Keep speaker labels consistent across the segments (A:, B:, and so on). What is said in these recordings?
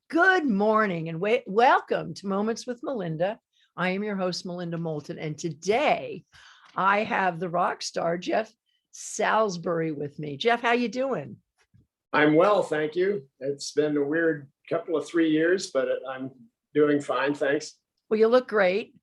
A: Good morning and welcome to Moments with Melinda. I am your host, Melinda Moulton, and today I have the rock star, Jeff Salisbury, with me. Jeff, how you doing?
B: I'm well, thank you. It's been a weird couple of 3 years, but I'm doing fine, thanks.
A: Well, you look great.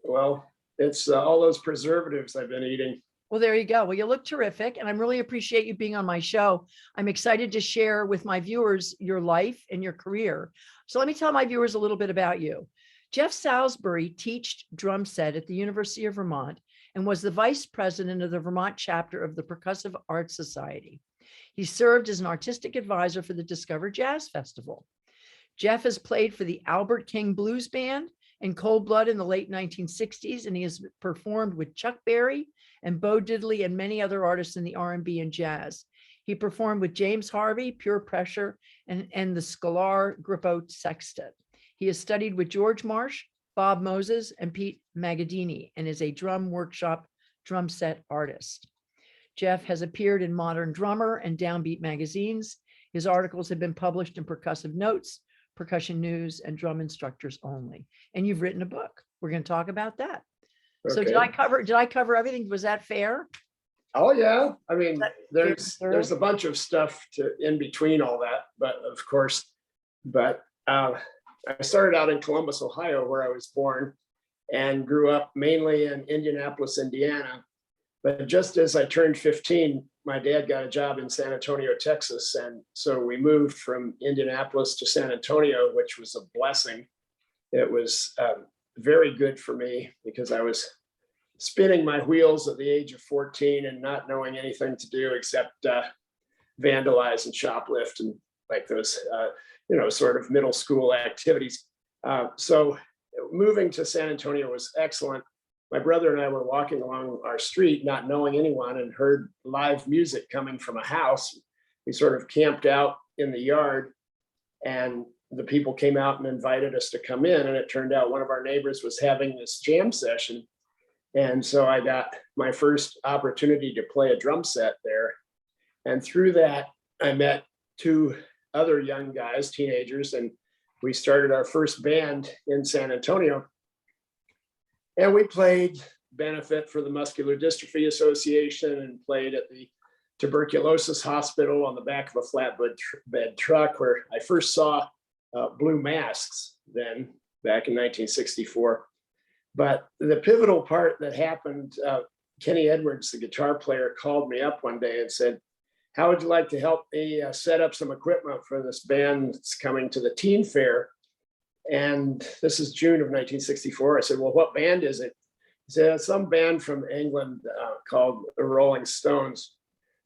B: Well, it's all those preservatives I've been eating.
A: Well, there you go. Well, you look terrific, and I really appreciate you being on my show. I'm excited to share with my viewers your life and your career. So let me tell my viewers a little bit about you. Jeff Salisbury taught drum set at the University of Vermont and was the vice president of the Vermont Chapter of the Percussive Arts Society. He served as an artistic advisor for the Discover Jazz Festival. Jeff has played for the Albert King Blues Band and Cold Blood in the late 1960s, and he has performed with Chuck Berry and Bo Diddley and many other artists in the R&B and jazz. He performed with James Harvey, Pure Pressure, and the Sklar Grippo sextet. He has studied with George Marsh, Bob Moses, and Pete Magadina, and is a drum workshop drum set artist. Jeff has appeared in Modern Drummer and Downbeat magazines. His articles have been published in Percussive Notes, Percussion News, and Drum Instructors Only. And you've written a book. We're going to talk about that. Okay. So did I cover everything? Was that fair?
B: Oh yeah. I mean, there's a bunch of stuff in between all that, but of course, I started out in Columbus, Ohio, where I was born, and grew up mainly in Indianapolis, Indiana. But just as I turned 15, my dad got a job in San Antonio, Texas. And so we moved from Indianapolis to San Antonio, which was a blessing. It was very good for me because I was spinning my wheels at the age of 14 and not knowing anything to do except vandalize and shoplift and like those, sort of middle school activities. So moving to San Antonio was excellent. My brother and I were walking along our street, not knowing anyone, and heard live music coming from a house. We sort of camped out in the yard, and the people came out and invited us to come in. And it turned out one of our neighbors was having this jam session. And so I got my first opportunity to play a drum set there. And through that, I met two other young guys, teenagers, and we started our first band in San Antonio. And we played benefit for the Muscular Dystrophy Association and played at the tuberculosis hospital on the back of a flatbed truck, where I first saw blue masks then, back in 1964. But the pivotal part that happened, Kenny Edwards, the guitar player, called me up one day and said, "How would you like to help me set up some equipment for this band that's coming to the teen fair?" And this is June of 1964. I said, "Well, what band is it?" He said, "Some band from England called the Rolling Stones."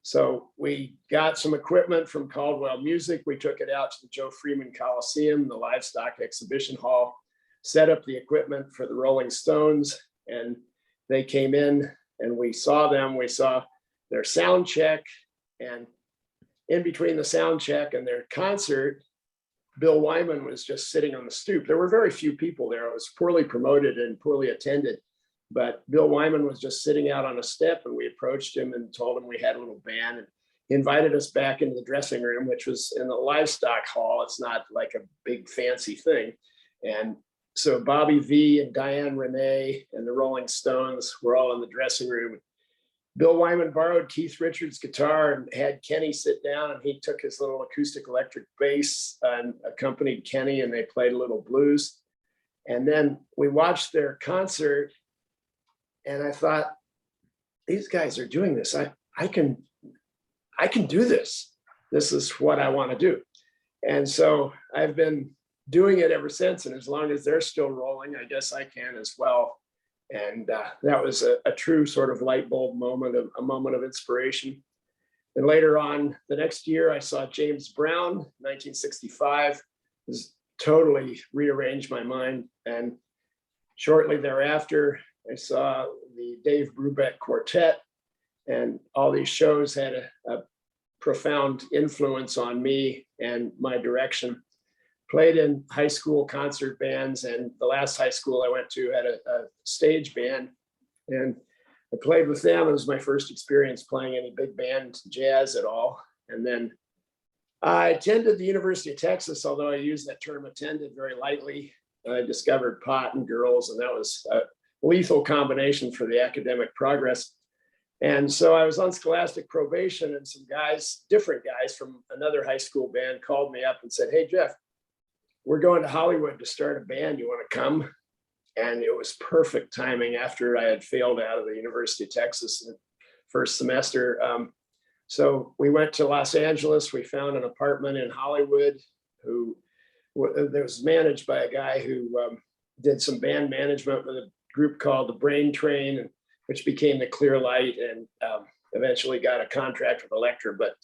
B: So we got some equipment from Caldwell Music. We took it out to the Joe Freeman Coliseum, the livestock exhibition hall, set up the equipment for the Rolling Stones, and they came in and we saw them. We saw their sound check, and in between the sound check and their concert, Bill Wyman was just sitting on the stoop. There were very few people there. It was poorly promoted and poorly attended, but Bill Wyman was just sitting out on a step, and we approached him and told him we had a little band, and he invited us back into the dressing room, which was in the livestock hall. It's not like a big fancy thing. And so Bobby V and Diane Renee and the Rolling Stones were all in the dressing room. Bill Wyman borrowed Keith Richards' guitar and had Kenny sit down, and he took his little acoustic electric bass and accompanied Kenny, and they played a little blues. And then we watched their concert, and I thought, these guys are doing this. I can do this. This is what I want to do. And so I've been doing it ever since. And as long as they're still rolling, I guess I can as well. And that was a true sort of light bulb moment, a moment of inspiration. And later on, the next year, I saw James Brown, 1965. This totally rearranged my mind. And shortly thereafter, I saw the Dave Brubeck Quartet, and all these shows had a profound influence on me and my direction. Played in high school concert bands, and the last high school I went to had a stage band, and I played with them. It was my first experience playing any big band jazz at all. And then I attended the University of Texas, although I use that term attended very lightly. I discovered pot and girls, and that was a lethal combination for the academic progress. And so I was on scholastic probation, and some guys, different guys from another high school band, called me up and said, "Hey, Jeff, we're going to Hollywood to start a band. You want to come?" And it was perfect timing after I had failed out of the University of Texas in the first semester. So we went to Los Angeles. We found an apartment in Hollywood that was managed by a guy who did some band management with a group called the Brain Train, which became the Clear Light, and eventually got a contract with Elektra, but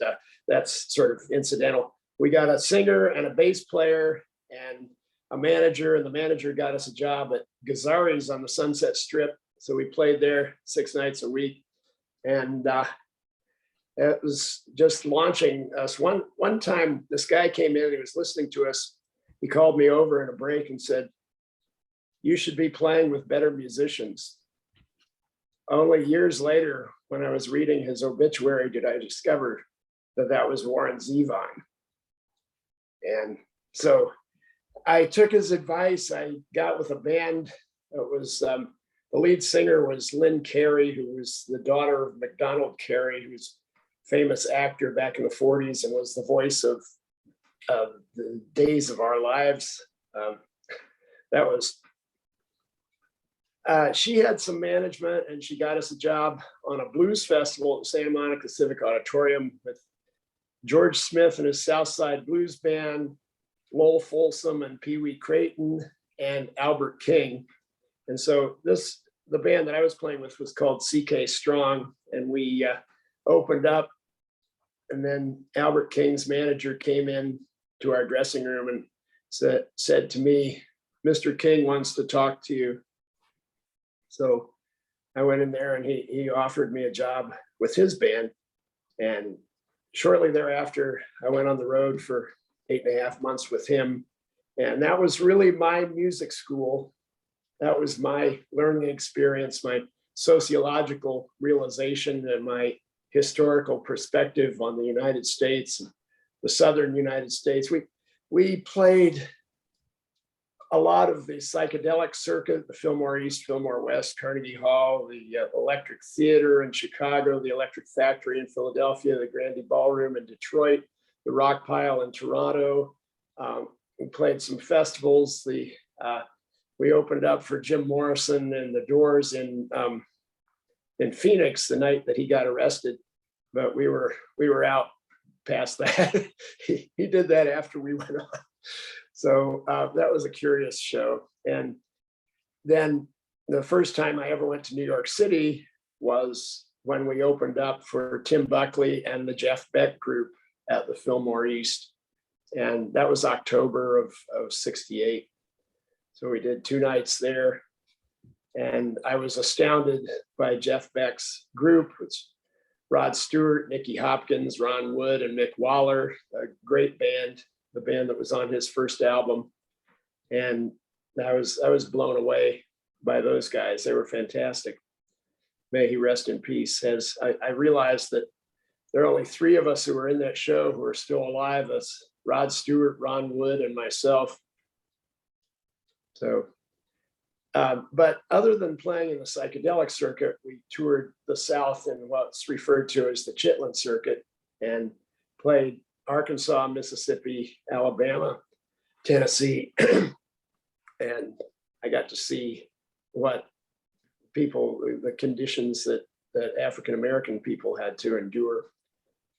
B: that's sort of incidental. We got a singer and a bass player and a manager, and the manager got us a job at Gazzari's on the Sunset Strip. So we played there 6 nights a week, and it was just launching us. One time, this guy came in, he was listening to us. He called me over in a break and said, "You should be playing with better musicians." Only years later, when I was reading his obituary, did I discover that that was Warren Zevon. And so I took his advice. I got with a band. It was the lead singer was Lynn Carey, who was the daughter of MacDonald Carey, who's famous actor back in the 40s and was the voice of the Days of Our Lives. That was, she had some management, and she got us a job on a blues festival at Santa Monica Civic Auditorium with George Smith and his Southside Blues Band, Lowell Folsom and Pee Wee Creighton, and Albert King. And so the band that I was playing with was called CK Strong, and we opened up, and then Albert King's manager came in to our dressing room and said to me, "Mr. King wants to talk to you." So I went in there, and he offered me a job with his band. And shortly thereafter, I went on the road for 8.5 months with him. And that was really my music school. That was my learning experience, my sociological realization, and my historical perspective on the United States, the Southern United States. We played a lot of the psychedelic circuit, the Fillmore East, Fillmore West, Carnegie Hall, the Electric Theater in Chicago, the Electric Factory in Philadelphia, the Grande Ballroom in Detroit, the Rock Pile in Toronto. We played some festivals. We opened up for Jim Morrison and the Doors in Phoenix the night that he got arrested, but we were out past that. he did that after we went on. So that was a curious show. And then the first time I ever went to New York City was when we opened up for Tim Buckley and the Jeff Beck Group at the Fillmore East. And that was October of '68. So we did 2 nights there. And I was astounded by Jeff Beck's group. It's Rod Stewart, Nicky Hopkins, Ron Wood, and Mick Waller, a great band, the band that was on his first album. And I was blown away by those guys. They were fantastic. May he rest in peace. As I realized that there are only 3 of us who were in that show who are still alive. That's Rod Stewart, Ron Wood, and myself. So, but other than playing in the psychedelic circuit, we toured the South in what's referred to as the Chitlin circuit, and played Arkansas, Mississippi, Alabama, Tennessee. And I got to see what the conditions that African-American people had to endure.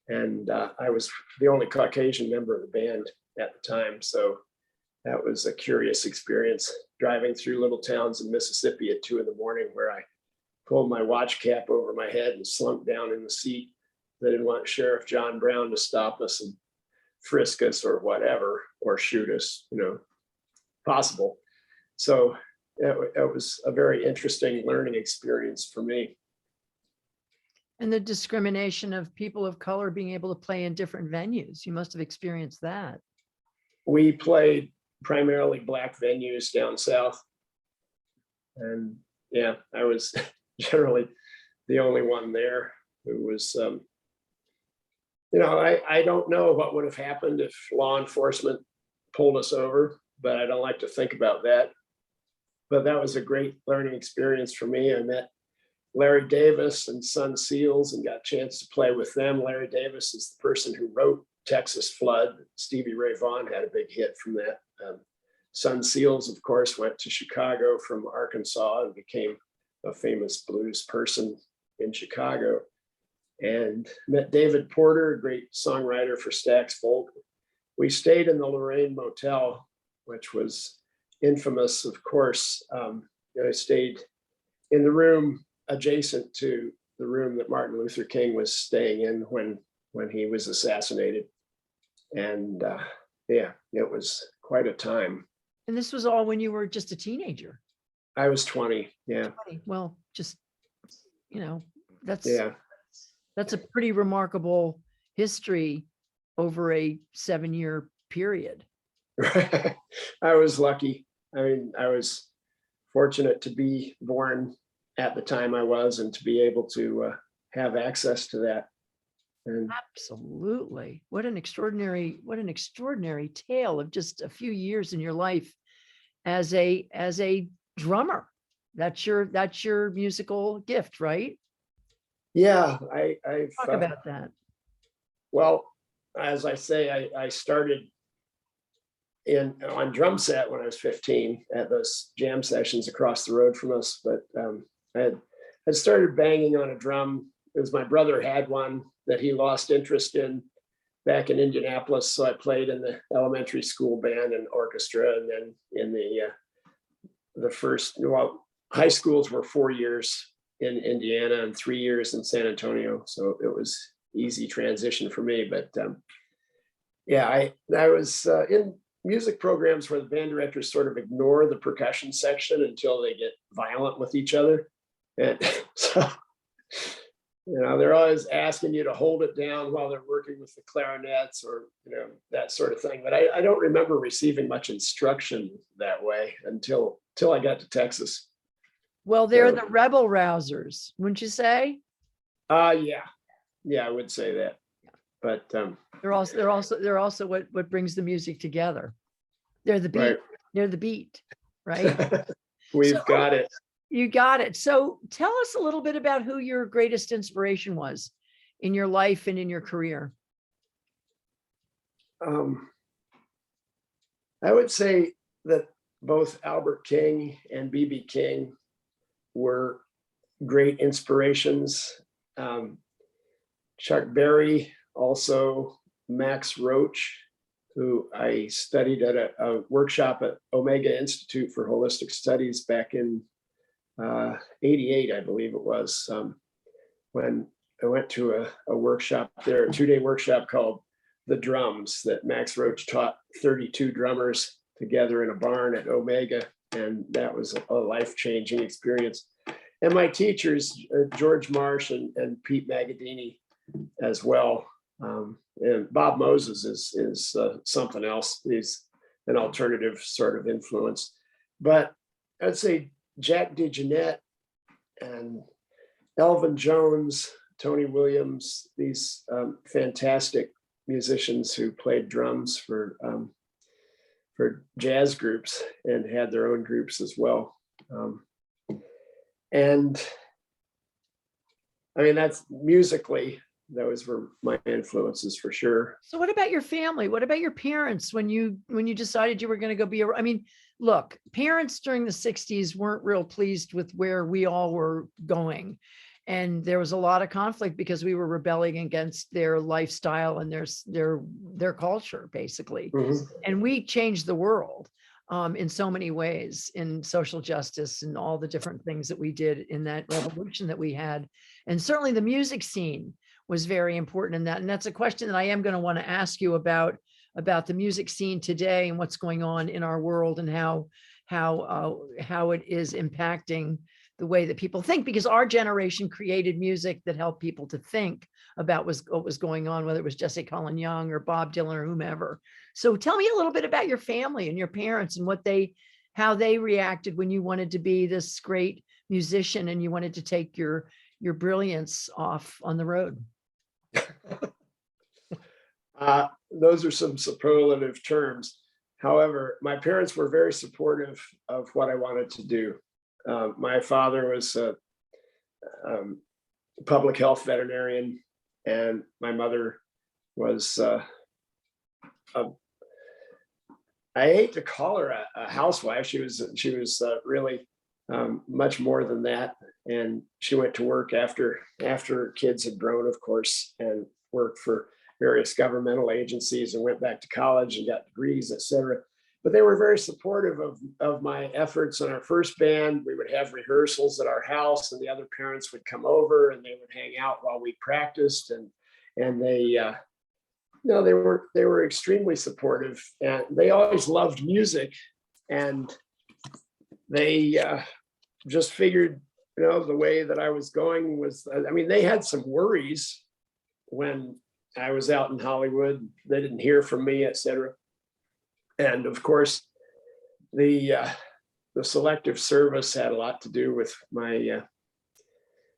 B: And I was the only Caucasian member of the band at the time. So that was a curious experience, driving through little towns in Mississippi at 2 a.m, where I pulled my watch cap over my head and slumped down in the seat. They didn't want Sheriff John Brown to stop us and frisk us or whatever, or shoot us, possible. So it was a very interesting learning experience for me.
A: And the discrimination of people of color being able to play in different venues. You must have experienced that.
B: We played primarily Black venues down south. And yeah, I was generally the only one there who was, I don't know what would have happened if law enforcement pulled us over, but I don't like to think about that. But that was a great learning experience for me. I met Larry Davis and Sun Seals and got a chance to play with them. Larry Davis is the person who wrote Texas Flood. Stevie Ray Vaughan had a big hit from that. Sun Seals, of course, went to Chicago from Arkansas and became a famous blues person in Chicago. And met David Porter, a great songwriter for Stax Folk. We stayed in the Lorraine Motel, which was infamous, of course. I stayed in the room adjacent to the room that Martin Luther King was staying in when he was assassinated. And yeah, it was quite a time.
A: And this was all when you were just a teenager.
B: I was 20. Yeah.
A: 20. Well, just, that's a pretty remarkable history over a 7-year period.
B: I was lucky. I mean, I was fortunate to be born at the time I was and to be able to have access to that. And
A: absolutely. What an extraordinary tale of just a few years in your life as a drummer. That's your musical gift, right?
B: Yeah, I've
A: talk about that.
B: Well, as I say, I started on drum set when I was 15 at those jam sessions across the road from us. But I had started banging on a drum. It was my brother had one that he lost interest in back in Indianapolis. So I played in the elementary school band and orchestra, and then in the first, high schools were 4 years in Indiana and 3 years in San Antonio. So it was easy transition for me. But yeah, I was in music programs where the band directors sort of ignore the percussion section until they get violent with each other. And so, they're always asking you to hold it down while they're working with the clarinets or, that sort of thing. But I don't remember receiving much instruction that way until I got to Texas.
A: Well, they're the rebel rousers, wouldn't you say?
B: Yeah, I would say that. But
A: they're also what brings the music together. They're the beat. Right. They're the beat, right?
B: We've got it.
A: You got it. So tell us a little bit about who your greatest inspiration was in your life and in your career.
B: I would say that both Albert King and B.B. King were great inspirations. Chuck Berry, also Max Roach, who I studied at a workshop at Omega Institute for Holistic Studies back in 88, I believe it was, when I went to a workshop there, a 2-day workshop called The Drums, that Max Roach taught 32 drummers together in a barn at Omega. And that was a life-changing experience. And my teachers, George Marsh and Pete Magadina as well. And Bob Moses is something else. He's an alternative sort of influence. But I'd say Jack DeJohnette and Elvin Jones, Tony Williams, these fantastic musicians who played drums for jazz groups and had their own groups as well. And I mean, that's musically, those were my influences for sure.
A: So what about your family? What about your parents when you decided you were going to go I mean, look, parents during the 60s weren't real pleased with where we all were going. And there was a lot of conflict because we were rebelling against their lifestyle and their culture, basically. Mm-hmm. And we changed the world in so many ways, in social justice and all the different things that we did in that revolution that we had. And certainly the music scene was very important in that. And that's a question that I am going to want to ask you about the music scene today and what's going on in our world and how it is impacting the way that people think, because our generation created music that helped people to think about what was going on, whether it was Jesse Colin Young or Bob Dylan or whomever. So tell me a little bit about your family and your parents and how they reacted when you wanted to be this great musician and you wanted to take your brilliance off on the road.
B: Those are some superlative terms. However, my parents were very supportive of what I wanted to do. My father was a public health veterinarian, and my mother was, I hate to call her a housewife. She was really much more than that. And she went to work after kids had grown, of course, and worked for various governmental agencies and went back to college and got degrees, et cetera. But they were very supportive of my efforts in our first band. We would have rehearsals at our house, and the other parents would come over and they would hang out while we practiced. And they, no, they were extremely supportive, and they always loved music, and they just figured, the way that I was going was, I mean, they had some worries when I was out in Hollywood. They didn't hear from me, et cetera. And of course, the selective service had a lot to do with my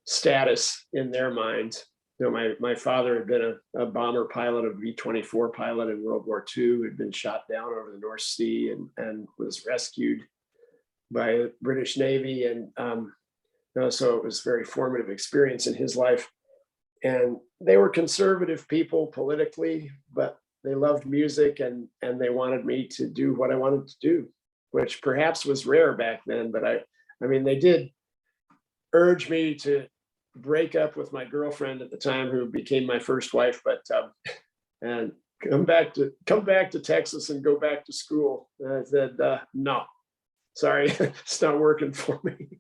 B: status in their minds. My father had been a bomber pilot, a V-24 pilot in World War II, had been shot down over the North Sea and was rescued by the British Navy. And so it was a very formative experience in his life. And they were conservative people politically, but they loved music, and they wanted me to do what I wanted to do, which perhaps was rare back then. But I mean, they did urge me to break up with my girlfriend at the time, who became my first wife, but and come back to Texas and go back to school. And I said, no, sorry, it's not working for me.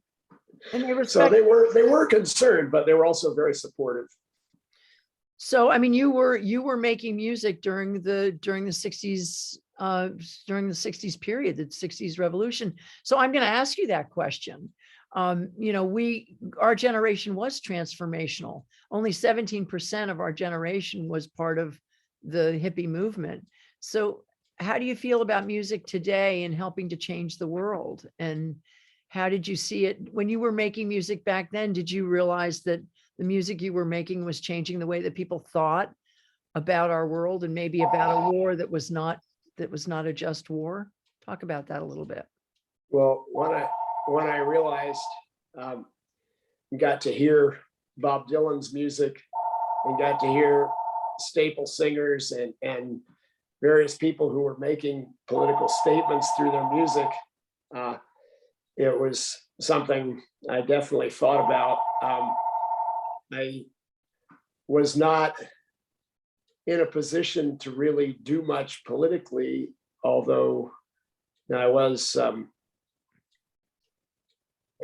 A: And they
B: So they were concerned, but they were also very supportive.
A: So, I mean, you were making music during the 60s, during the 60s period, the 60s revolution. So I'm going to ask you that question. Our generation was transformational. Only 17% of our generation was part of the hippie movement. So how do you feel about music today and helping to change the world? And how did you see it when you were making music back then? Did you realize that the music you were making was changing the way that people thought about our world, and maybe about a war that was not a just war? Talk about that a little bit.
B: Well, when I realized, got to hear Bob Dylan's music and got to hear staple singers and various people who were making political statements through their music, it was something I definitely thought about. I was not in a position to really do much politically, although I was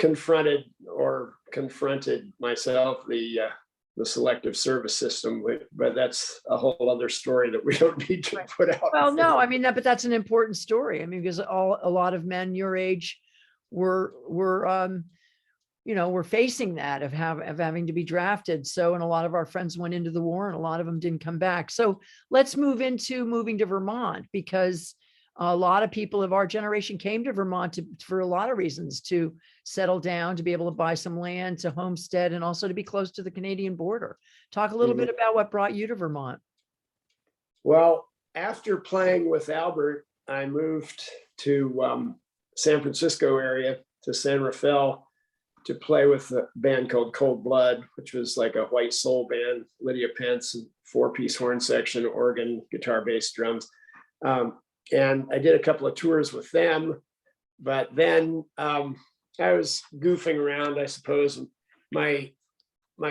B: confronted myself, the selective service system, but that's a whole other story that we don't need to put out.
A: Well, no, I mean, but that's an important story. I mean, because a lot of men your age were facing that of having to be drafted. So, and a lot of our friends went into the war, and a lot of them didn't come back. So let's moving to Vermont, because a lot of people of our generation came to Vermont for a lot of reasons: to settle down, to be able to buy some land, to homestead, and also to be close to the Canadian border. Talk a little bit about what brought you to Vermont.
B: Well, after playing with Albert, I moved to San Francisco area, to San Rafael, to play with a band called Cold Blood, which was like a white soul band. Lydia Pence, 4-piece horn section, organ, guitar, bass, drums. And I did a couple of tours with them, but then I was goofing around, I suppose. My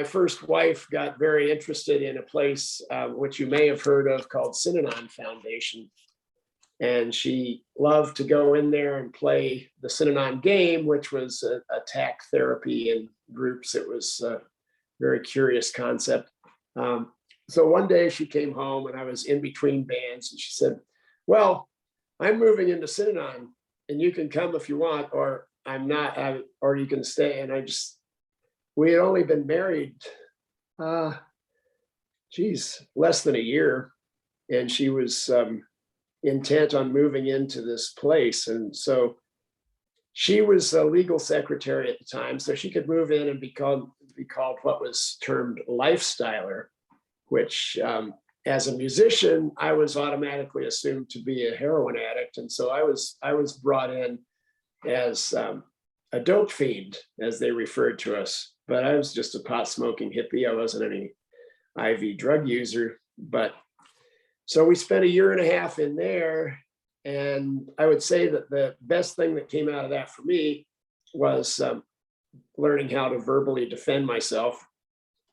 B: first wife got very interested in a place which you may have heard of, called Synanon Foundation. And she loved to go in there and play the Synanon game, which was attack therapy in groups. It was a very curious concept. So one day she came home, and I was in between bands, and she said, well, I'm moving into Synanon, and you can come if you want, or I'm not, or you can stay. And we had only been married, less than a year. And she was intent on moving into this place. And so she was a legal secretary at the time, so she could move in and be called what was termed lifestyler, which as a musician, I was automatically assumed to be a heroin addict. And so I was brought in as a dope fiend, as they referred to us. But I was just a pot smoking hippie. I wasn't any IV drug user. But so we spent a year and a half in there. And I would say that the best thing that came out of that for me was learning how to verbally defend myself,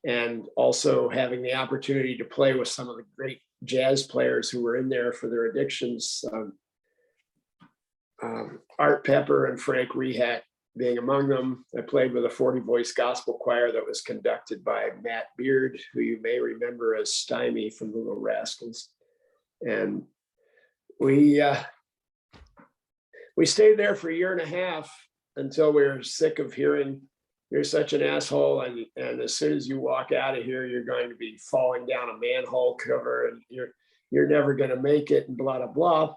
B: and also having the opportunity to play with some of the great jazz players who were in there for their addictions. Art Pepper and Frank Rehat being among them. I played with a 40-voice gospel choir that was conducted by Matt Beard, who you may remember as Stymie from the Little Rascals. And we stayed there for a year and a half until we were sick of hearing, "You're such an asshole, and as soon as you walk out of here, you're going to be falling down a manhole cover, and you're never going to make it," and blah, blah, blah.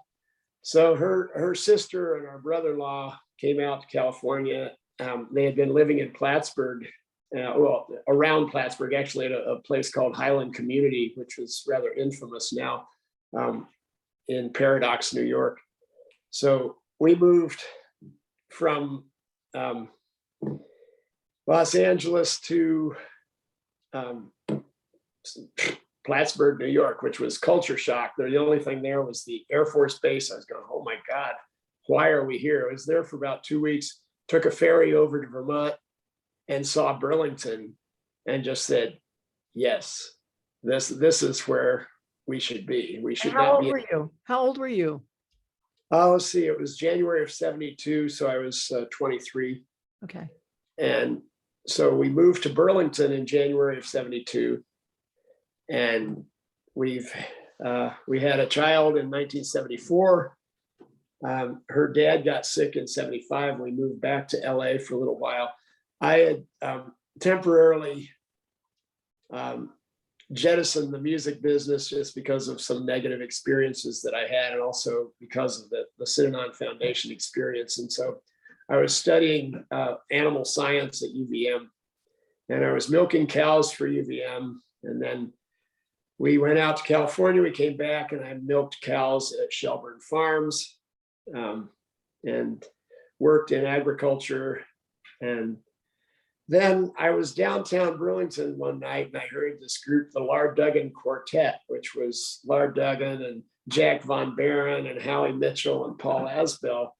B: So her sister and our brother-in-law came out to California. They had been living in Plattsburgh, around Plattsburgh, actually, at a place called Highland Community, which was rather infamous now, in Paradox, New York. So we moved from Los Angeles to Plattsburgh, New York, which was culture shock. The only thing there was the Air Force Base. I was going, oh my God, why are we here? I was there for about 2 weeks, took a ferry over to Vermont and saw Burlington and just said, yes, this is where we should be. We should
A: How
B: not
A: old
B: be.
A: were you? How old were you?
B: Let's see, it was January of 72. So I was 23.
A: Okay.
B: And so we moved to Burlington in January of 72. And we had a child in 1974. Her dad got sick in 75. We moved back to LA for a little while. I had temporarily jettisoned the music business just because of some negative experiences that I had, and also because of the Synanon Foundation experience. And so I was studying animal science at UVM, and I was milking cows for UVM. And then we went out to California, we came back, and I milked cows at Shelburne Farms, and worked in agriculture. And then I was downtown Burlington one night, and I heard this group, the Lard Duggan Quartet, which was Lard Duggan and Jack Von Baron and Howie Mitchell and Paul Asbell.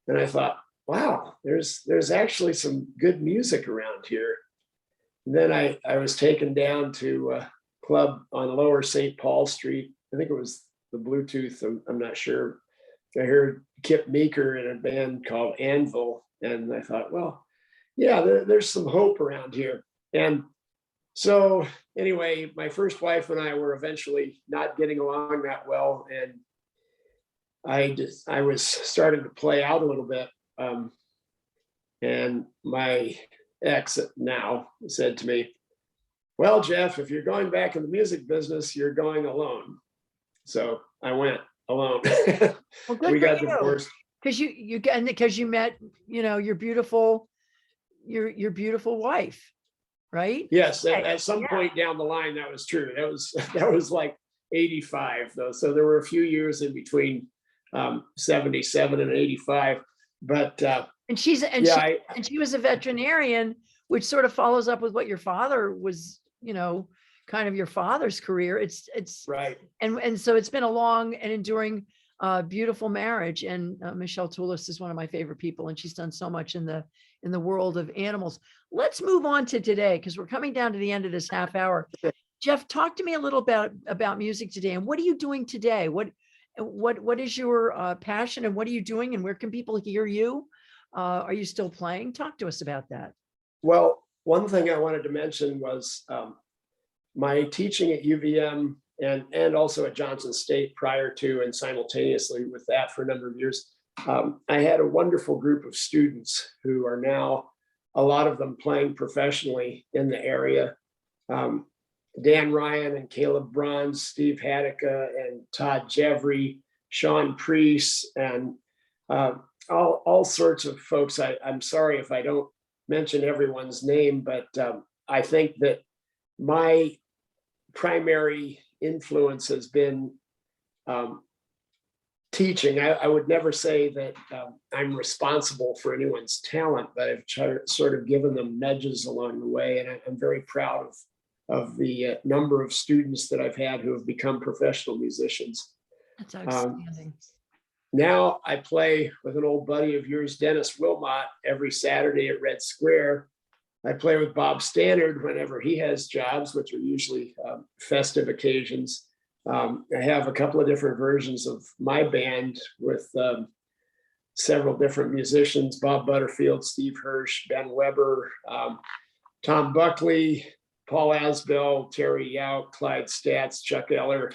B: And I thought, wow, there's actually some good music around here. And then I was taken down to a club on Lower St. Paul Street. I think it was the Bluetooth, I'm not sure. I heard Kip Meeker in a band called Anvil, and I thought, well, yeah, there's some hope around here. And so anyway, my first wife and I were eventually not getting along that well, and I was starting to play out a little bit. And my ex now said to me, well, Jeff, if you're going back in the music business, you're going alone. So I went alone.
A: Well, good
B: We
A: for
B: got
A: you.
B: divorced.
A: Because you met, your beautiful wife, right?
B: Yes, at some point down the line, that was true. That was like 85 though. So there were a few years in between 77 and 85. But
A: she was a veterinarian, which sort of follows up with what your father was, kind of your father's career. It's
B: right.
A: And so it's been a long and enduring, beautiful marriage. And Michelle Toulis is one of my favorite people, and she's done so much in the world of animals. Let's move on to today, because we're coming down to the end of this half hour. Jeff, talk to me a little bit about music today, and what are you doing today? What is your passion, and what are you doing, and where can people hear you? Are you still playing? Talk to us about that.
B: Well, one thing I wanted to mention was my teaching at UVM and also at Johnson State prior to and simultaneously with that for a number of years. I had a wonderful group of students who are now, a lot of them playing professionally in the area. Dan Ryan and Caleb Bronze, Steve Hadika and Todd Jevry, Sean Priest, and all sorts of folks. I'm sorry if I don't mention everyone's name, but I think that my primary influence has been teaching. I would never say that I'm responsible for anyone's talent, but I've sort of given them nudges along the way. And I'm very proud of the number of students that I've had who have become professional musicians.
A: That's outstanding.
B: Now I play with an old buddy of yours, Dennis Wilmot, every Saturday at Red Square. I play with Bob Stannard whenever he has jobs, which are usually festive occasions. I have a couple of different versions of my band with several different musicians: Bob Butterfield, Steve Hirsch, Ben Weber, Tom Buckley, Paul Asbell, Terry Yout, Clyde Statz, Chuck Eller.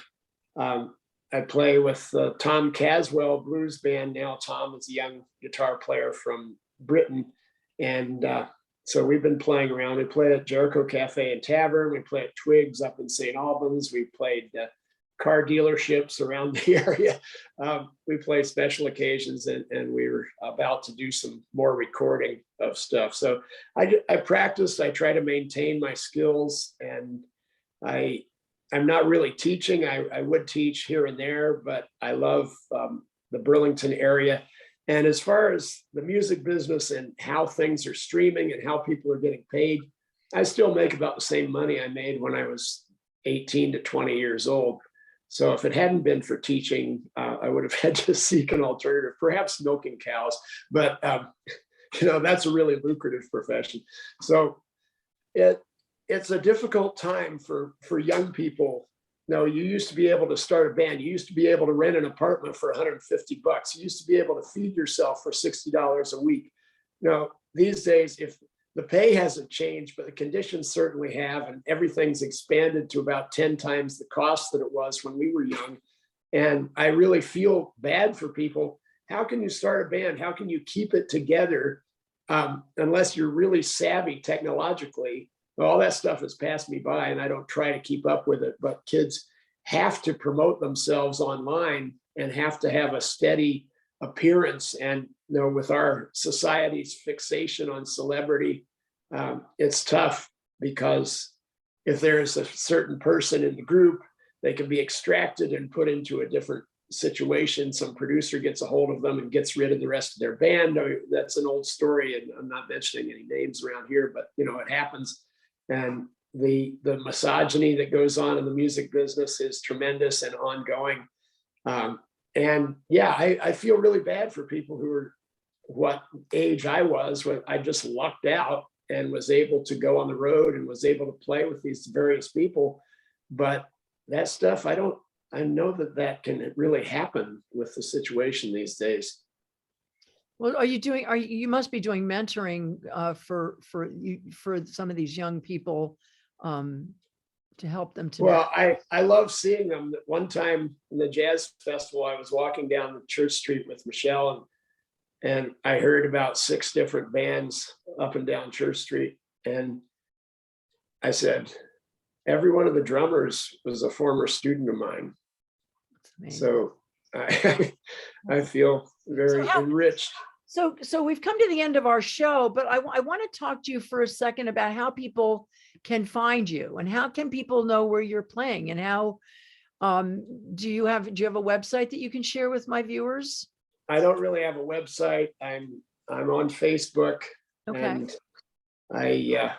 B: I play with Tom Caswell Blues Band now. Tom is a young guitar player from Britain. And so we've been playing around. We played at Jericho Cafe and Tavern. We played at Twigs up in St. Albans. We played car dealerships around the area. We play special occasions, and we were about to do some more recording of stuff. So I practiced. I try to maintain my skills, and I'm not really teaching. I would teach here and there, but I love the Burlington area. And as far as the music business and how things are streaming and how people are getting paid, I still make about the same money I made when I was 18 to 20 years old. So if it hadn't been for teaching, I would have had to seek an alternative, perhaps milking cows. But that's a really lucrative profession. So it's a difficult time for young people. You used to be able to start a band. You used to be able to rent an apartment for $150. You used to be able to feed yourself for $60 a week. These days, if the pay hasn't changed, but the conditions certainly have, and everything's expanded to about 10 times the cost that it was when we were young. And I really feel bad for people. How can you start a band? How can you keep it together unless you're really savvy technologically? All that stuff has passed me by, and I don't try to keep up with it. But kids have to promote themselves online and have to have a steady appearance. And with our society's fixation on celebrity, it's tough, because if there's a certain person in the group, they can be extracted and put into a different situation. Some producer gets a hold of them and gets rid of the rest of their band. That's an old story, and I'm not mentioning any names around here, but it happens. And the misogyny that goes on in the music business is tremendous and ongoing. I feel really bad for people who are what age I was when I just lucked out and was able to go on the road and was able to play with these various people. But that stuff, I know that can really happen with the situation these days.
A: Well, you must be doing mentoring for some of these young people to help them to.
B: Well, I love seeing them. One time in the jazz festival, I was walking down Church Street with Michelle, and I heard about 6 different bands up and down Church Street. And I said, every one of the drummers was a former student of mine. So I feel very enriched.
A: So we've come to the end of our show, but I want to talk to you for a second about how people can find you, and how can people know where you're playing, and how do you have a website that you can share with my viewers?
B: I don't really have a website. I'm on Facebook.
A: Okay.
B: And I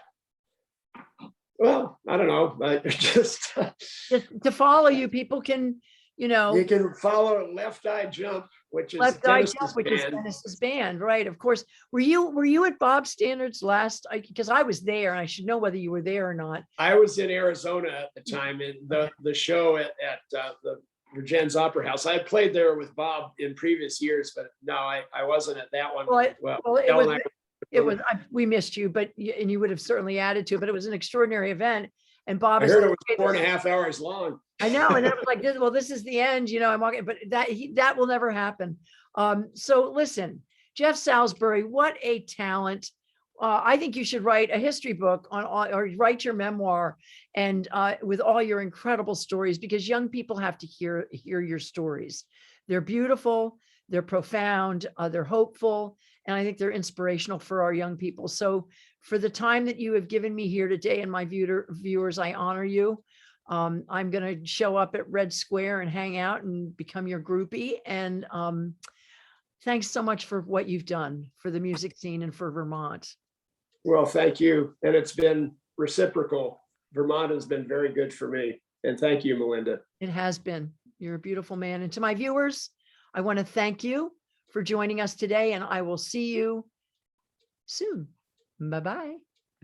B: don't know. I just
A: to follow you, people can,
B: you can follow Left Eye Jump, which is
A: Dennis's band, right? Of course. Were you at Bob Stannard's last? Because I was there, and I should know whether you were there or not.
B: I was in Arizona at the time, in the show at the Virgins Opera House. I had played there with Bob in previous years, but no, I wasn't at that one.
A: We missed you, and you would have certainly added to it, but it was an extraordinary event. And Bob,
B: I heard it was 4.5 hours long.
A: I know, and it was like, well, this is the end, I'm walking, but that will never happen. So listen, Jeff Salisbury, what a talent! I think you should write a history book or write your memoir, and with all your incredible stories, because young people have to hear your stories. They're beautiful, they're profound, they're hopeful, and I think they're inspirational for our young people. So for the time that you have given me here today and my viewers, I honor you. I'm going to show up at Red Square and hang out and become your groupie. And thanks so much for what you've done for the music scene and for Vermont.
B: Well, thank you. And it's been reciprocal. Vermont has been very good for me. And thank you, Melinda.
A: It has been. You're a beautiful man. And to my viewers, I want to thank you for joining us today, and I will see you soon. Bye-bye.